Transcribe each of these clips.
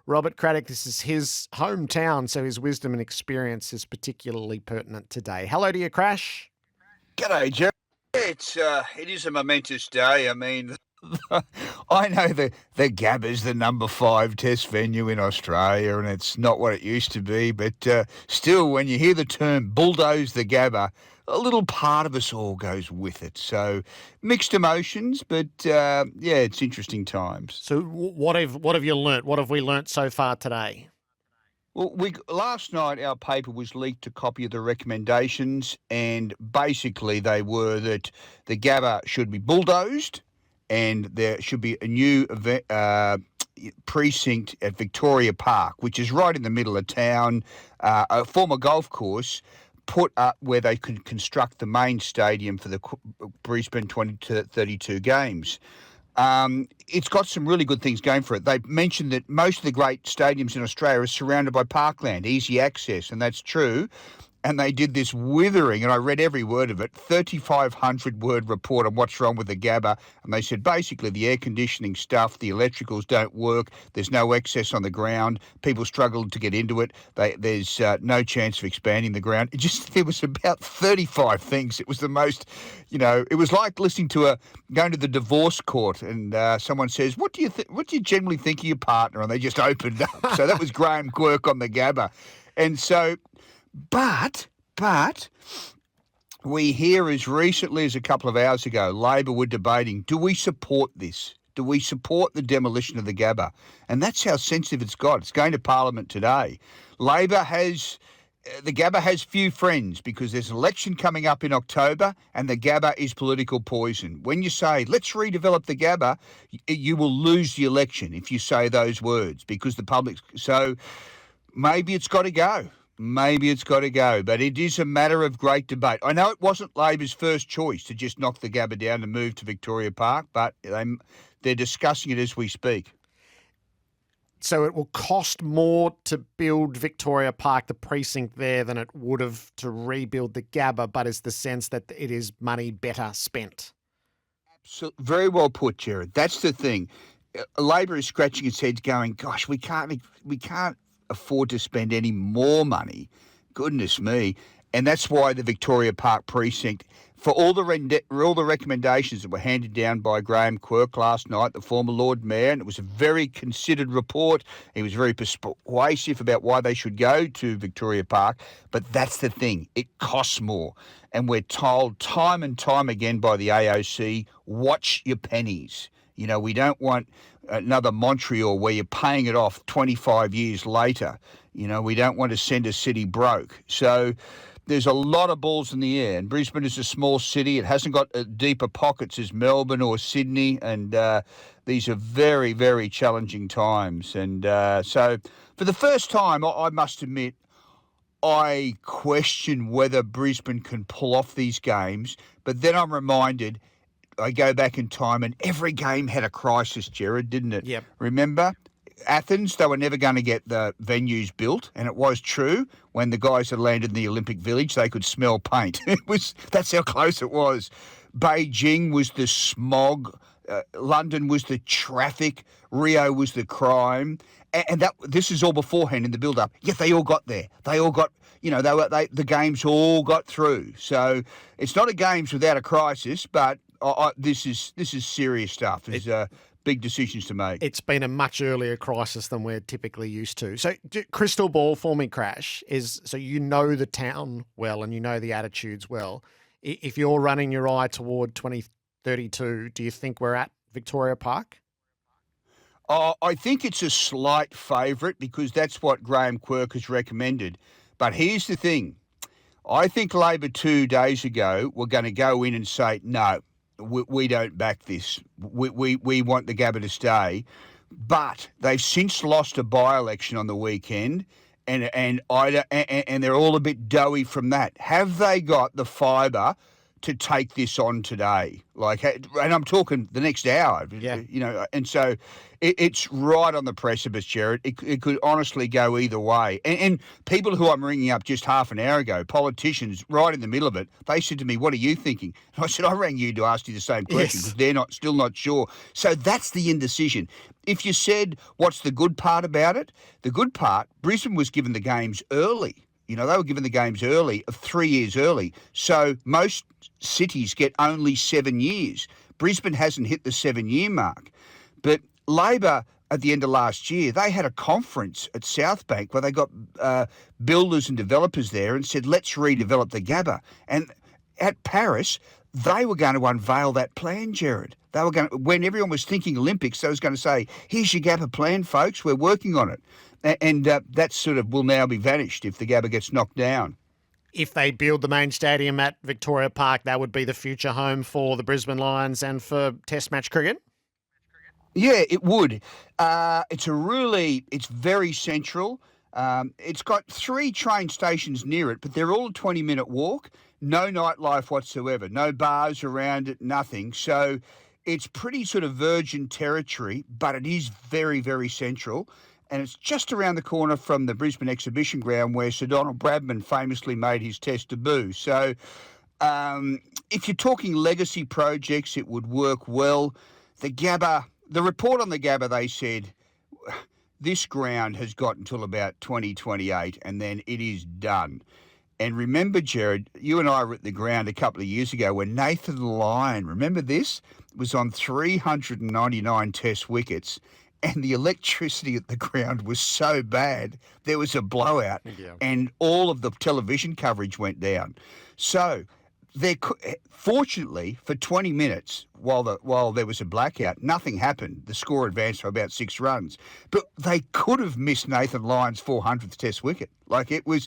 Robert Craddock, this is his hometown, so his wisdom and experience is particularly pertinent today. Hello to you, Crash. G'day, Gerard. It is a momentous day. I mean, I know the Gabba's the number 5 test venue in Australia, and it's not what it used to be. But still, when you hear the term bulldoze the Gabba, a little part of us all goes with it. So mixed emotions, but yeah, it's interesting times. So what have you learnt? What have we learnt so far today? Well, last night our paper was leaked a copy of the recommendations, and basically they were that the Gabba should be bulldozed, and there should be a new precinct at Victoria Park, which is right in the middle of town, a former golf course put up where they could construct the main stadium for the Brisbane 2032 games. It's got some really good things going for it. They mentioned that most of the great stadiums in Australia are surrounded by parkland, easy access, and that's true. And they did this withering, and I read every word of it, 3,500-word report on what's wrong with the Gabba. And they said basically the air conditioning stuff, the electricals don't work, there's no access on the ground, people struggle to get into it, there's no chance of expanding the ground. There was about 35 things. It was the most, it was like listening to going to the divorce court and someone says, what do you generally think of your partner? And they just opened up. So that was Graham Quirk on the Gabba. And so... But we hear as recently as a couple of hours ago, Labor were debating, do we support this? Do we support the demolition of the Gabba? And that's how sensitive it's got. It's going to Parliament today. The Gabba has few friends because there's an election coming up in October and the Gabba is political poison. When you say, let's redevelop the Gabba, you will lose the election if you say those words because the public... So maybe it's got to go. Maybe it's got to go, but it is a matter of great debate. I know it wasn't Labor's first choice to just knock the Gabba down and move to Victoria Park, but they're discussing it as we speak. So it will cost more to build Victoria Park, the precinct there, than it would have to rebuild the Gabba, but is the sense that it is money better spent? Absolutely. Very well put, Gerard. That's the thing. Labor is scratching its head going, gosh, we can't afford to spend any more money. Goodness me. And that's why the Victoria Park precinct, for all the recommendations that were handed down by Graham Quirk last night, the former Lord Mayor, and it was a very considered report. He was very persuasive about why they should go to Victoria Park. But that's the thing. It costs more. And we're told time and time again by the AOC, watch your pennies. We don't want another Montreal where you're paying it off 25 years later. We don't want to send a city broke. So there's a lot of balls in the air. And Brisbane is a small city. It hasn't got deeper pockets as Melbourne or Sydney. And these are very, very challenging times. And so for the first time, I must admit, I question whether Brisbane can pull off these games. But then I'm reminded... I go back in time and every game had a crisis, Gerard, didn't it? Yep. Remember? Athens, they were never going to get the venues built, and it was true. When the guys had landed in the Olympic Village, they could smell paint. That's how close it was. Beijing was the smog. London was the traffic. Rio was the crime. And this is all beforehand in the build-up. Yet they all got there. They all got... the games all got through. So it's not a games without a crisis, but this is serious stuff. There's big decisions to make. It's been a much earlier crisis than we're typically used to. So crystal ball for me, Crash, is so you know the town well and you know the attitudes well. If you're running your eye toward 2032, do you think we're at Victoria Park? I think it's a slight favourite because that's what Graham Quirk has recommended. But here's the thing. I think Labor 2 days ago were going to go in and say, no, we don't back this. We want the Gabba to stay. But they've since lost a by-election on the weekend, and they're all a bit doughy from that. Have they got the fibre to take this on today. And I'm talking the next hour, Yeah. and so it's right on the precipice, Gerard. It could honestly go either way. And people who I'm ringing up just half an hour ago, politicians right in the middle of it, they said to me, "What are you thinking?" And I said, "I rang you to ask you the same question because they're still not sure." So that's the indecision. If you said, what's the good part about it? The good part, Brisbane was given the games early. They were given the games early, 3 years early. So most cities get only 7 years. Brisbane hasn't hit the 7-year mark. But Labor, at the end of last year, they had a conference at South Bank where they got builders and developers there and said, let's redevelop the Gabba. And at Paris, they were going to unveil that plan, Gerard. They were going to, when everyone was thinking Olympics, they was going to say, here's your Gabba plan, folks, we're working on it. And that sort of will now be vanished if the Gabba gets knocked down. If they build the main stadium at Victoria Park, that would be the future home for the Brisbane Lions and for Test match cricket? Yeah, it would. It's very central. It's got 3 train stations near it, but they're all a 20-minute walk. No nightlife whatsoever. No bars around it, nothing. So it's pretty sort of virgin territory, but it is very, very central. And it's just around the corner from the Brisbane Exhibition Ground where Sir Donald Bradman famously made his Test debut. So if you're talking legacy projects, it would work well. The report on the Gabba, they said, this ground has got until about 2028 and then it is done. And remember, Gerard, you and I were at the ground a couple of years ago when Nathan Lyon, remember this, was on 399 Test wickets. And the electricity at the ground was so bad, there was a blowout, and all of the television coverage went down. So, fortunately, for 20 minutes, while there was a blackout, nothing happened. The score advanced by about 6 runs. But they could have missed Nathan Lyon's 400th Test wicket. He was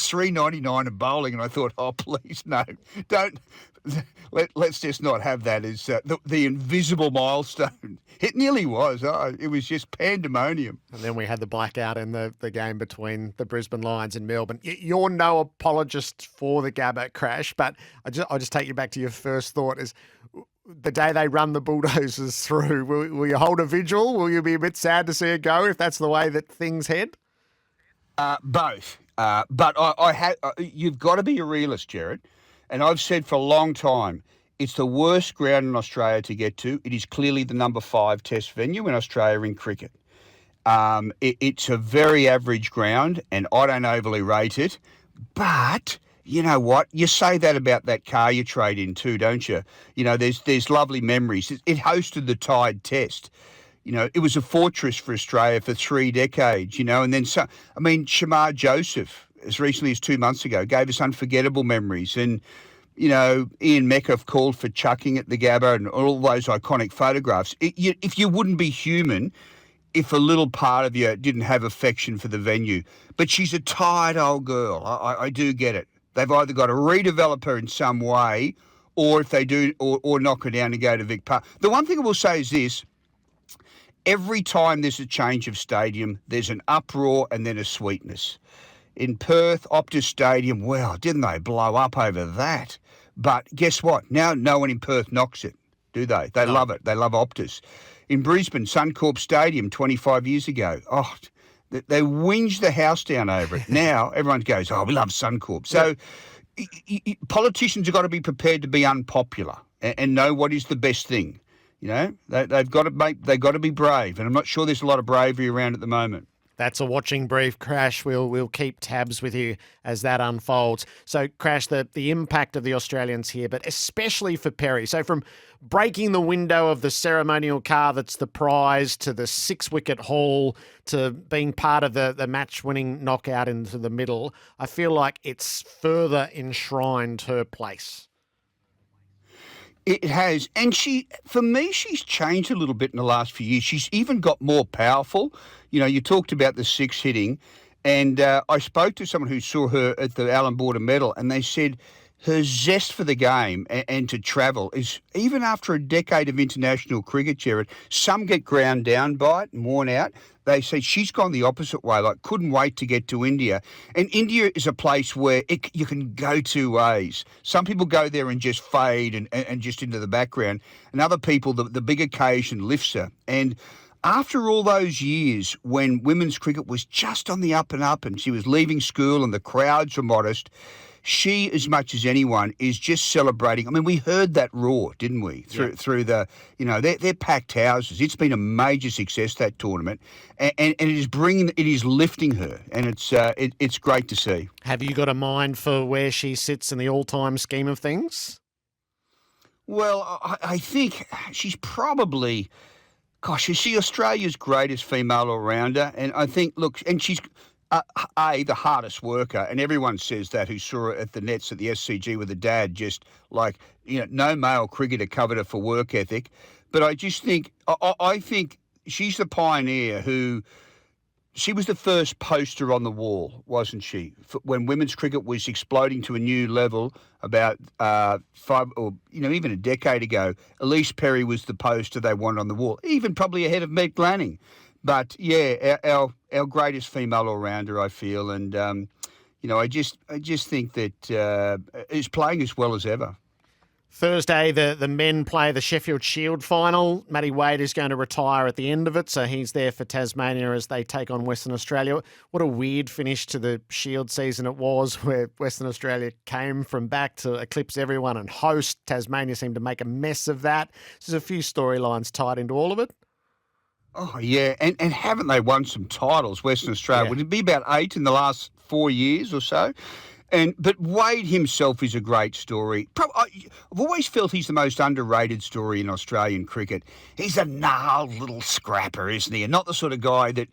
399 and bowling, and I thought, oh, please, no, don't. Let's just not have that as the invisible milestone. It nearly was. It was just pandemonium. And then we had the blackout in the game between the Brisbane Lions and Melbourne. You're no apologist for the Gabba crash, but I'll just take you back to your first thought is the day they run the bulldozers through, will you hold a vigil? Will you be a bit sad to see it go if that's the way that things head? Both. But you've got to be a realist, Gerard. And I've said for a long time, it's the worst ground in Australia to get to. It is clearly the number 5 Test venue in Australia in cricket. It's a very average ground, and I don't overly rate it. But you know what? You say that about that car you trade in too, don't you? There's lovely memories. It hosted the Tide Test. It was a fortress for Australia for 3 decades, and then Shamar Joseph, as recently as 2 months ago, gave us unforgettable memories. And, Ian Metcalfe called for chucking at the Gabba and all those iconic photographs. If you wouldn't be human, if a little part of you didn't have affection for the venue. But she's a tired old girl. I do get it. They've either got to redevelop her in some way, or if they do, or knock her down and go to Vic Park. The one thing I will say is this. Every time there's a change of stadium, there's an uproar and then a sweetness. In Perth, Optus Stadium, well, didn't they blow up over that? But guess what? Now no one in Perth knocks it, do they? They love it. They love Optus. In Brisbane, Suncorp Stadium 25 years ago, they whinged the house down over it. Now everyone goes, we love Suncorp. So politicians have got to be prepared to be unpopular and know what is the best thing. They've got to be brave, and I'm not sure there's a lot of bravery around at the moment. That's a watching brief, Crash. We'll keep tabs with you as that unfolds. So, Crash, the impact of the Australians here, but especially for Perry. So from breaking the window of the ceremonial car that's the prize to the 6-wicket haul to being part of the match-winning knockout into the middle, I feel like it's further enshrined her place. It has. And for me, she's changed a little bit in the last few years. She's even got more powerful. You talked about the 6 hitting, and I spoke to someone who saw her at the Allan Border Medal, and they said her zest for the game and to travel is, even after a decade of international cricket, Gerard, some get ground down by it and worn out. They say she's gone the opposite way, like couldn't wait to get to India. And India is a place where you can go two ways. Some people go there and just fade and just into the background. And other people, the big occasion lifts her. And after all those years when women's cricket was just on the up and up and she was leaving school and the crowds were modest, she, as much as anyone, is just celebrating. I mean, we heard that roar, didn't we? Through the, they're packed houses. It's been a major success, that tournament, and it is lifting her, and it's great to see. Have you got a mind for where she sits in the all-time scheme of things? Well, I think she's probably, is she Australia's greatest female all-rounder? And I think, and she's the hardest worker, and everyone says that who saw her at the nets at the SCG with her dad, just like, no male cricketer covered her for work ethic. But I just think, I think she's the pioneer she was the first poster on the wall, wasn't she? When women's cricket was exploding to a new level about 5 or, even a decade ago, Ellyse Perry was the poster they wanted on the wall, even probably ahead of Meg Lanning. But yeah, our greatest female all-rounder, I feel, and I just think that is playing as well as ever. Thursday, the men play the Sheffield Shield final. Matty Wade is going to retire at the end of it, so he's there for Tasmania as they take on Western Australia. What a weird finish to the Shield season it was, where Western Australia came from back to eclipse everyone and host. Tasmania seemed to make a mess of that. There's a few storylines tied into all of it. Oh, yeah, and haven't they won some titles, Western Australia? Yeah. Would it be about 8 in the last 4 years or so? But Wade himself is a great story. I've always felt he's the most underrated story in Australian cricket. He's a gnarled little scrapper, isn't he? And not the sort of guy that,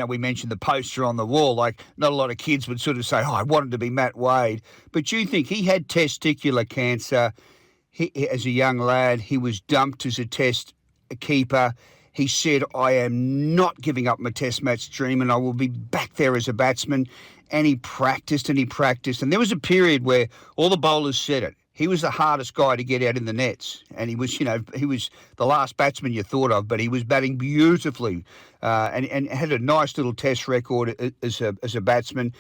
we mentioned the poster on the wall, like not a lot of kids would sort of say, I wanted to be Matt Wade. But you think he had testicular cancer as a young lad. He was dumped as a test keeper. He said, I am not giving up my test match dream and I will be back there as a batsman. And he practiced and he practiced. And there was a period where all the bowlers said it. He was the hardest guy to get out in the nets. And he was, he was the last batsman you thought of, but he was batting beautifully and had a nice little test record as a batsman.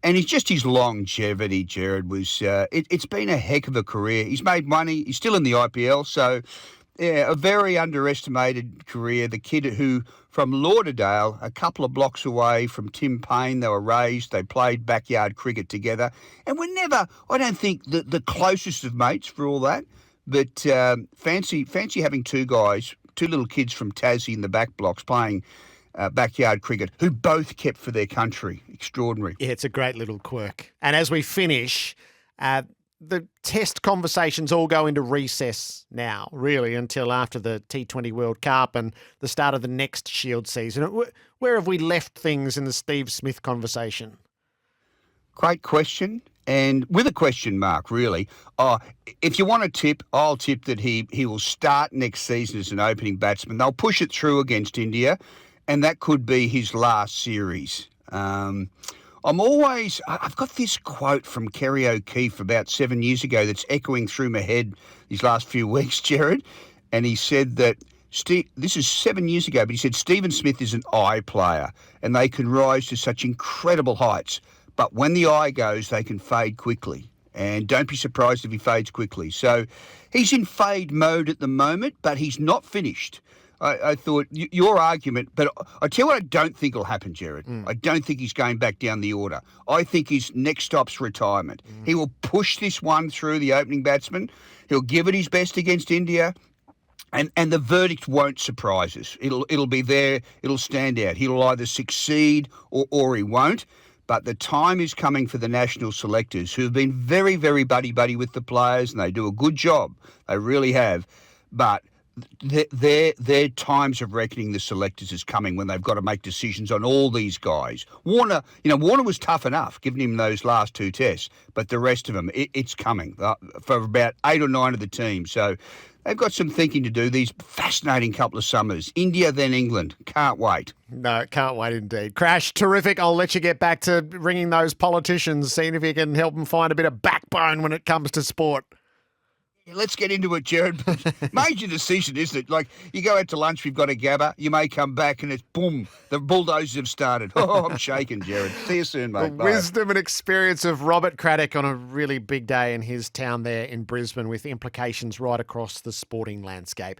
And it's just his longevity, Gerard, was it's been a heck of a career. He's made money. He's still in the IPL, so... Yeah, a very underestimated career. The kid who, from Lauderdale, a couple of blocks away from Tim Payne, they were raised, they played backyard cricket together. And we're never, I don't think, the closest of mates for all that. But fancy having two little kids from Tassie in the back blocks playing backyard cricket who both kept for their country. Extraordinary. Yeah, it's a great little quirk. And as we finish... the test conversations all go into recess now, really, until after the T20 World Cup and the start of the next Shield season. Where have we left things in the Steve Smith conversation? Great question, and with a question mark, really. If you want a tip, I'll tip that he will start next season as an opening batsman. They'll push it through against India, and that could be his last series. I've got this quote from Kerry O'Keefe about 7 years ago that's echoing through my head these last few weeks, Gerard. And he said that, this is 7 years ago, but he said Stephen Smith is an eye player and they can rise to such incredible heights. But when the eye goes, they can fade quickly. And don't be surprised if he fades quickly. So he's in fade mode at the moment, but he's not finished. I thought your argument, but I tell you what I don't think will happen, Gerard. I don't think he's going back down the order. I think his next stop's retirement. He will push this one through the opening batsman. He'll give it his best against India, and the verdict won't surprise us. It'll be there. It'll stand out. He'll either succeed or he won't. But the time is coming for the national selectors, who have been very, very buddy-buddy with the players, and they do a good job. They really have. But their times of reckoning the selectors is coming when they've got to make decisions on all these guys. Warner was tough enough, giving him those last two tests, but the rest of them, it's coming for about 8 or 9 of the team. So They've got some thinking to do, these fascinating couple of summers. India, then England. Can't wait. No, can't wait indeed. Crash, terrific. I'll let you get back to ringing those politicians, seeing if you can help them find a bit of backbone when it comes to sport. Let's get into it, Gerard. Major decision, isn't it? Like, you go out to lunch, we've got a Gabba, you may come back and it's boom, the bulldozers have started. Oh, I'm shaking, Gerard. See you soon, mate. The Bye. wisdom and experience of Robert Craddock on a really big day in his town there in Brisbane, with implications right across the sporting landscape.